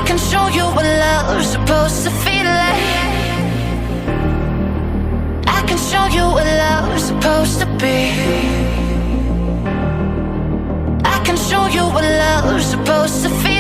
can show you what love's supposed to feel like. I can show you what love's supposed to be. I can show you what love's supposed to feel